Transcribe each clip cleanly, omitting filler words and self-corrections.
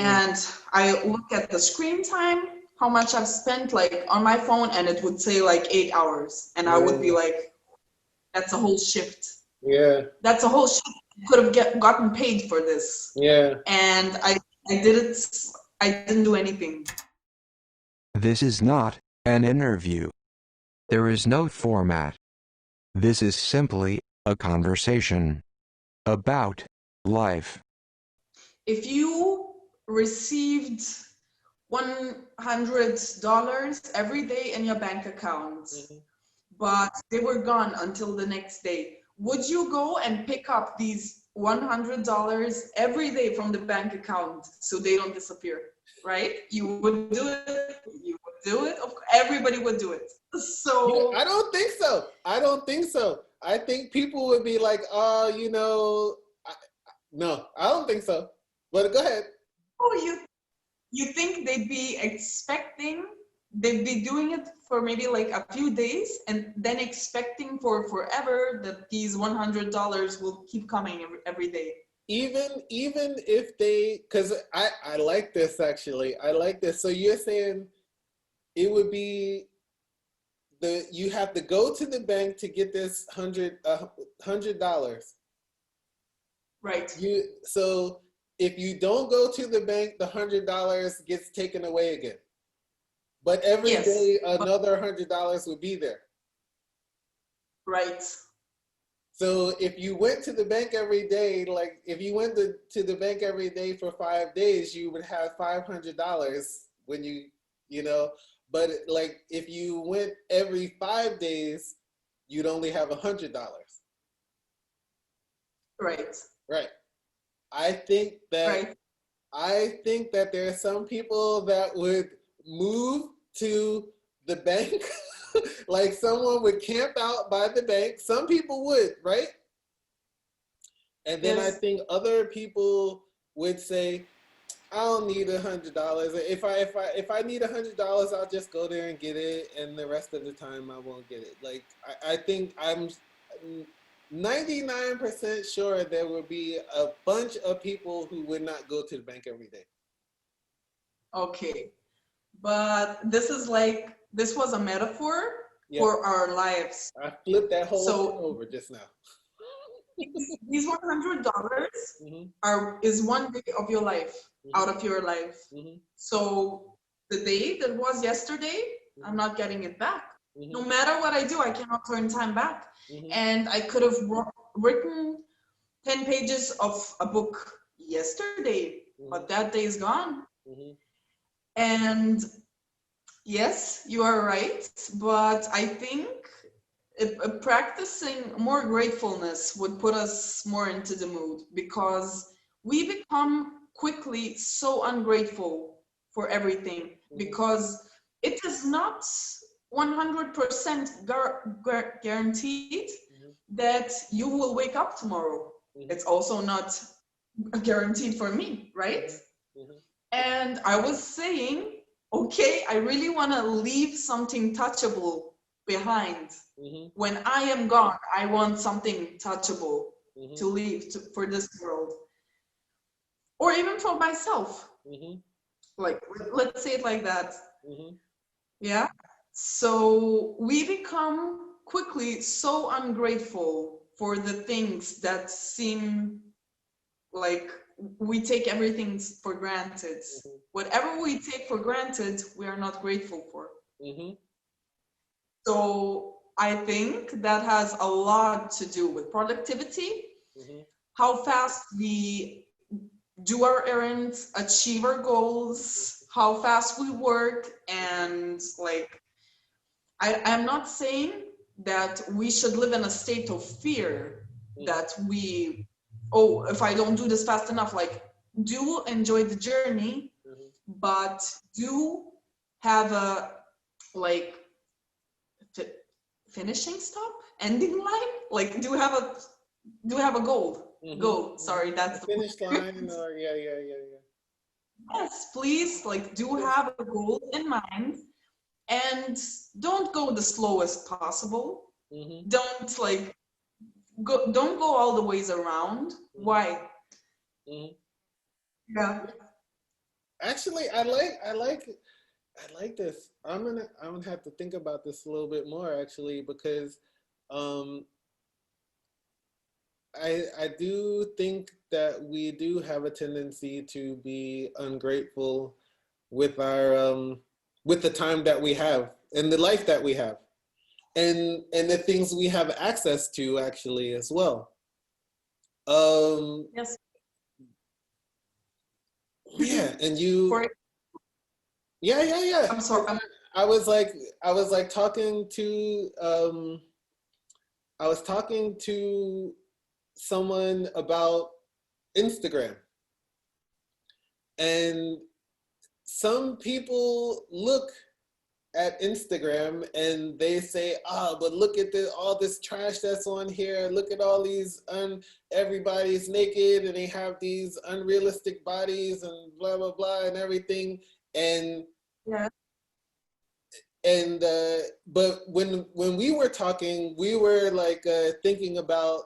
And I look at the screen time, how much I've spent like on my phone, and it would say like 8 hours. And I would be like, that's a whole shift. Yeah. That's a whole shift. I could have gotten paid for this. Yeah. And I didn't do anything. This is not an interview. There is no format. This is simply a conversation about life. If you received $100 every day in your bank account, but they were gone until the next day, would you go and pick up these $100 every day from the bank account so they don't disappear? Right? You would do it. You would do it. Everybody would do it. So I don't think so. I don't think so. I think people would be like, no, I don't think so. But go ahead. Oh, you think they'd be doing it for maybe like a few days and then expecting for forever that these $100 will keep coming every day? Even if they, because I like this actually. I like this. So you're saying it would be you have to go to the bank to get this $100. Right. So if you don't go to the bank, the $100 gets taken away again. But every day another $100 would be there. Right. So if you went to the bank every day, like if you went to the bank every day for 5 days, you would have $500 when but like if you went every 5 days, you'd only have $100. Right. Right. I think that there are some people that would move to the bank. Like someone would camp out by the bank. Some people would, right? And then I think other people would say, I don't need $100. If I need $100, I'll just go there and get it, and the rest of the time I won't get it. Like I think I'm 99% sure there will be a bunch of people who would not go to the bank every day. Okay, but this was a metaphor for our lives. I flipped that whole thing over just now. These $100 is 1 day of your life, out of your life. So the day that was yesterday, I'm not getting it back. No matter what I do, I cannot turn time back. And I could have written 10 pages of a book yesterday, but that day is gone. And yes, you are right, but I think practicing more gratefulness would put us more into the mood, because we become quickly so ungrateful for everything, because it is not 100% guaranteed that you will wake up tomorrow. It's also not guaranteed for me, right? And I was saying, okay, I really want to leave something touchable behind. When I am gone, I want something touchable to leave for this world, or even for myself. Like, let's say it like that. Yeah. So we become quickly so ungrateful for the things that seem like we take everything for granted. Whatever we take for granted, we are not grateful for. So I think that has a lot to do with productivity, how fast we do our errands, achieve our goals, how fast we work, and like, I'm not saying that we should live in a state of fear that if I don't do this fast enough, like, do enjoy the journey, but do have a finishing stop, ending line, like do have a goal. Sorry, that's the finish line. Or yeah. Yes, please, like, do have a goal in mind, and don't go the slowest possible. Don't go all the ways around. Why? Yeah. Actually, I like this. I'm gonna have to think about this a little bit more actually because um, I do think that we do have a tendency to be ungrateful with our with the time that we have and the life that we have and the things we have access to actually as well. Um, Yes. yeah, and you, For yeah. I'm sorry. I was like, I was like talking to, I was talking to someone about Instagram, and some people look at Instagram and they say, "Ah, but look at all this trash that's on here. Look at all these everybody's naked and they have these unrealistic bodies and blah blah blah and everything." And Yeah. but when we were talking, we were like thinking about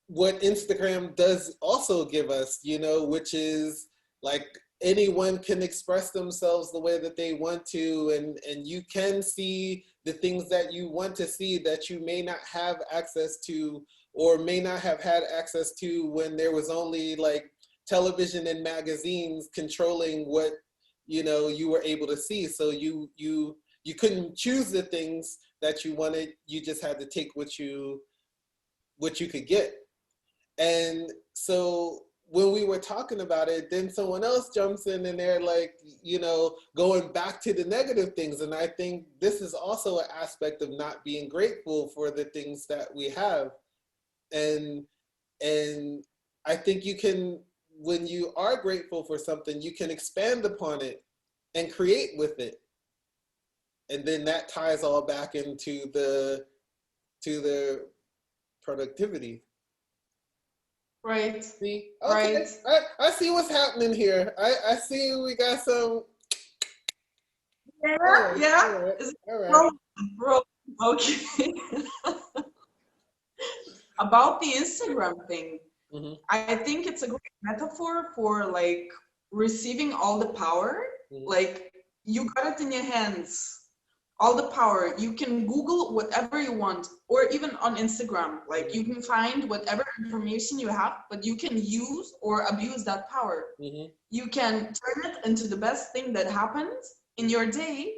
what Instagram does also give us, you know, which is like anyone can express themselves the way that they want to, and you can see the things that you want to see that you may not have access to or may not have had access to when there was only like television and magazines controlling what, you know, you were able to see. So you couldn't choose the things that you wanted. You just had to take what you could get. And so when we were talking about it, then someone else jumps in and they're like, you know, going back to the negative things. And I think this is also an aspect of not being grateful for the things that we have. And and I think you can, when you are grateful for something, you can expand upon it and create with it. And then that ties all back into the productivity. Right. See, okay, Right. I see what's happening here. I see we got some. Yeah. All right, Yeah. all right, Is it all right. rolling? Rolling. Okay. About the Instagram thing, Mm-hmm, I think it's a great metaphor for like receiving all the power. mm-hmm, Like you got it in your hands, all the power. You can Google whatever you want, or even on Instagram. Like you can find whatever information you have, but you can use or abuse that power. mm-hmm, You can turn it into the best thing that happens in your day,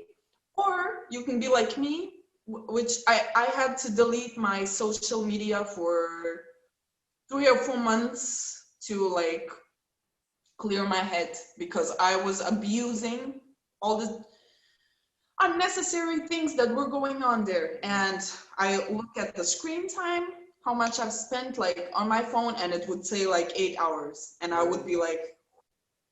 or you can be like me, which I had to delete my social media for 3 or 4 months to like clear my head because I was abusing all the unnecessary things that were going on there. And I look at the screen time, how much I've spent like on my phone, and it would say like 8 hours. And I would be like,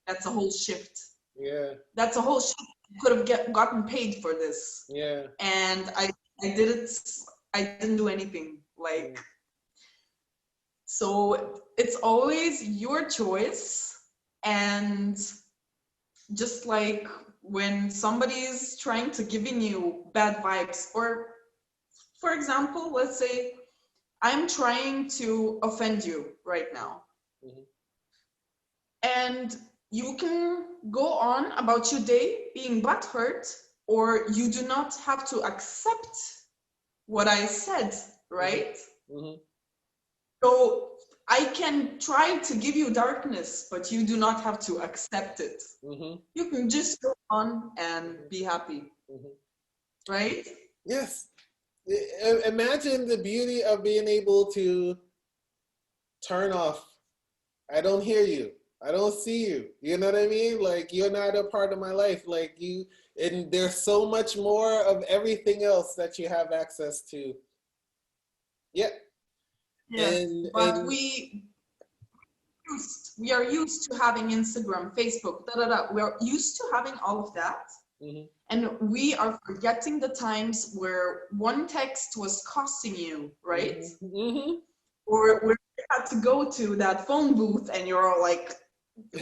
that's a whole shift. yeah, That's a whole shift. I could have gotten paid for this. yeah, And I did it, I didn't do anything. Like, so it's always your choice. And just like when somebody's trying to giving you bad vibes, or for example, let's say I'm trying to offend you right now, mm-hmm, and you can go on about your day being butthurt, or you do not have to accept what I said, right? mm-hmm, So I can try to give you darkness, but you do not have to accept it. mm-hmm, You can just go on and be happy, mm-hmm. right? Yes. Imagine the beauty of being able to turn off. I don't hear you. I don't see you. You know what I mean? Like you're not a part of my life. Like you, and there's so much more of everything else that you have access to. Yeah. Yes, but And we are used to having Instagram, Facebook, da da da. We are used to having all of that, mm-hmm, and we are forgetting the times where one text was costing you, right? mm-hmm, mm-hmm. Or where you had to go to that phone booth and you're like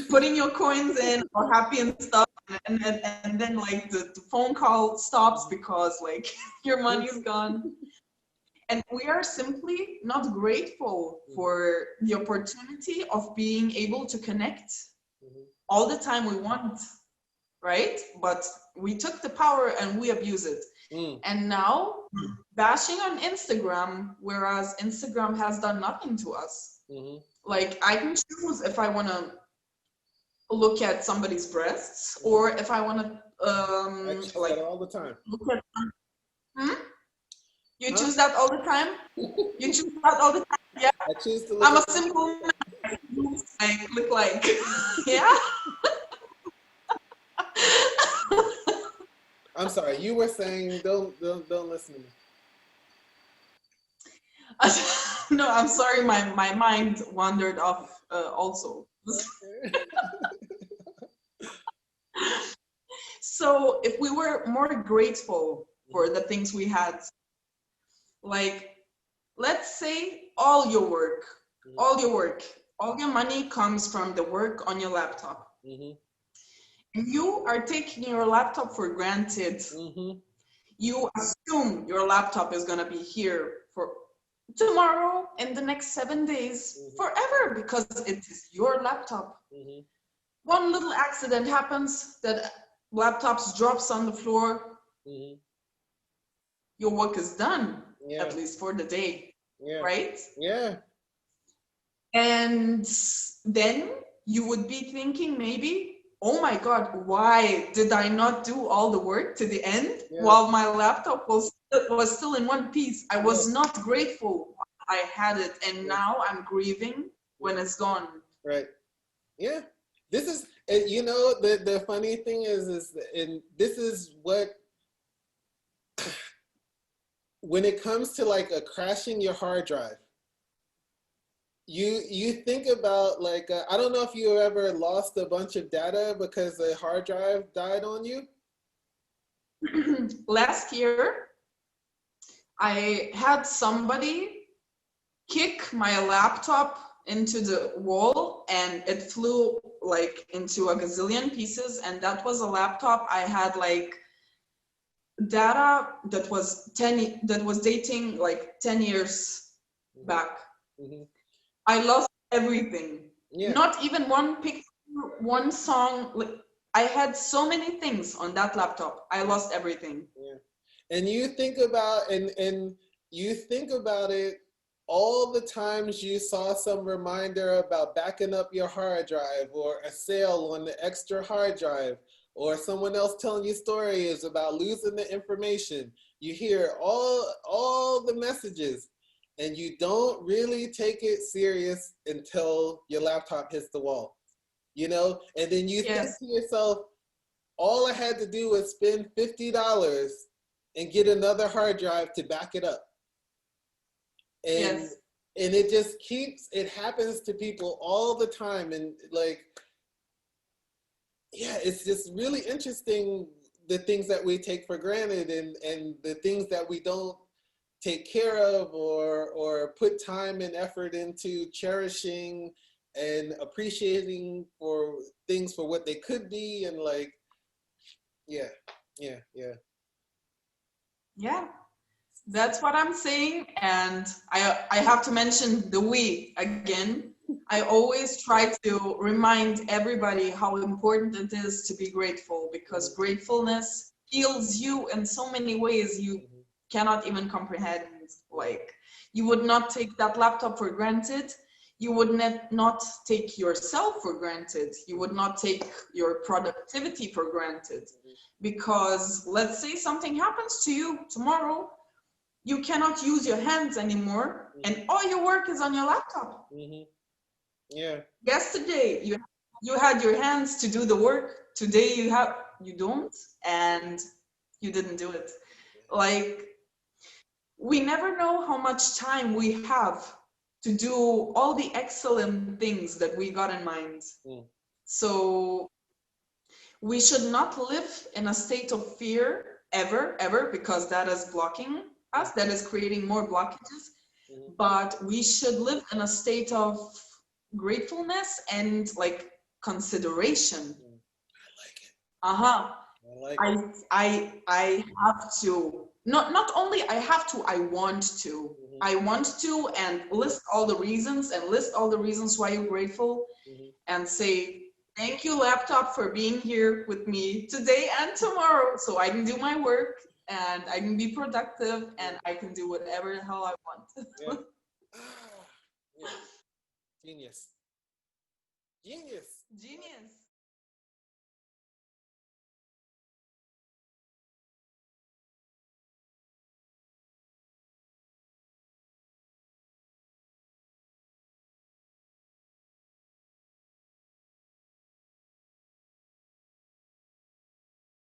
putting your coins in, or happy and stuff, and then like the phone call stops because like your money's gone. And we are simply not grateful for the opportunity of being able to connect all the time we want, right? But we took the power and we abuse it. And now bashing on Instagram, whereas Instagram has done nothing to us. Like, I can choose if I want to look at somebody's breasts or if I want to like all the time. Look at You choose that all the time? You choose that all the time? Yeah. I choose to look I'm a simple man. I look like yeah. I'm sorry, you were saying don't listen to me. No, I'm sorry, my mind wandered off also. So if we were more grateful for the things we had, like, let's say all your work, all your money comes from the work on your laptop. And you are taking your laptop for granted. You assume your laptop is going to be here for tomorrow, in the next 7 days, forever, because it is your laptop. One little accident happens, that laptops drops on the floor, your work is done, at least for the day, right? Yeah. And then you would be thinking maybe, oh my God, why did I not do all the work to the end while my laptop was still in one piece? I was not grateful I had it, and now I'm grieving when it's gone. Right. Yeah. This is, you know, the funny thing is and this is what, when it comes to like a crashing your hard drive, you think about like, I don't know if you ever lost a bunch of data because the hard drive died on you. Last year, I had somebody kick my laptop into the wall and it flew like into a gazillion pieces, and that was a laptop I had like data that was dating like 10 years back. I lost everything. Not even one picture, one song. Like, I had so many things on that laptop. I lost everything. And you think about and you think about it, all the times you saw some reminder about backing up your hard drive, or a sale on the extra hard drive, or someone else telling you stories about losing the information. You hear all the messages, and you don't really take it serious until your laptop hits the wall, you know? And then you think to yourself, all I had to do was spend $50 and get another hard drive to back it up. And and it just it happens to people all the time. And like, yeah, it's just really interesting, the things that we take for granted, and the things that we don't take care of or put time and effort into cherishing and appreciating for things for what they could be. And like, yeah. That's what I'm saying. And I have to mention the we again. I always try to remind everybody how important it is to be grateful, because gratefulness heals you in so many ways you cannot even comprehend. Like, you would not take that laptop for granted. You would not take yourself for granted. You would not take your productivity for granted. Because let's say something happens to you tomorrow, you cannot use your hands anymore, and all your work is on your laptop. Yesterday you had your hands to do the work. Today you don't, and you didn't do it. Like, we never know how much time we have to do all the excellent things that we got in mind. So we should not live in a state of fear ever, because that is blocking us, that is creating more blockages. But we should live in a state of gratefulness and like consideration. I like it. I have to, not only I have to, I want to. I want to, and list all the reasons why you're grateful, and say Thank you, laptop, for being here with me today and tomorrow so I can do my work and I can be productive and I can do whatever the hell I want. Yeah. Yeah. Genius. Genius. Genius.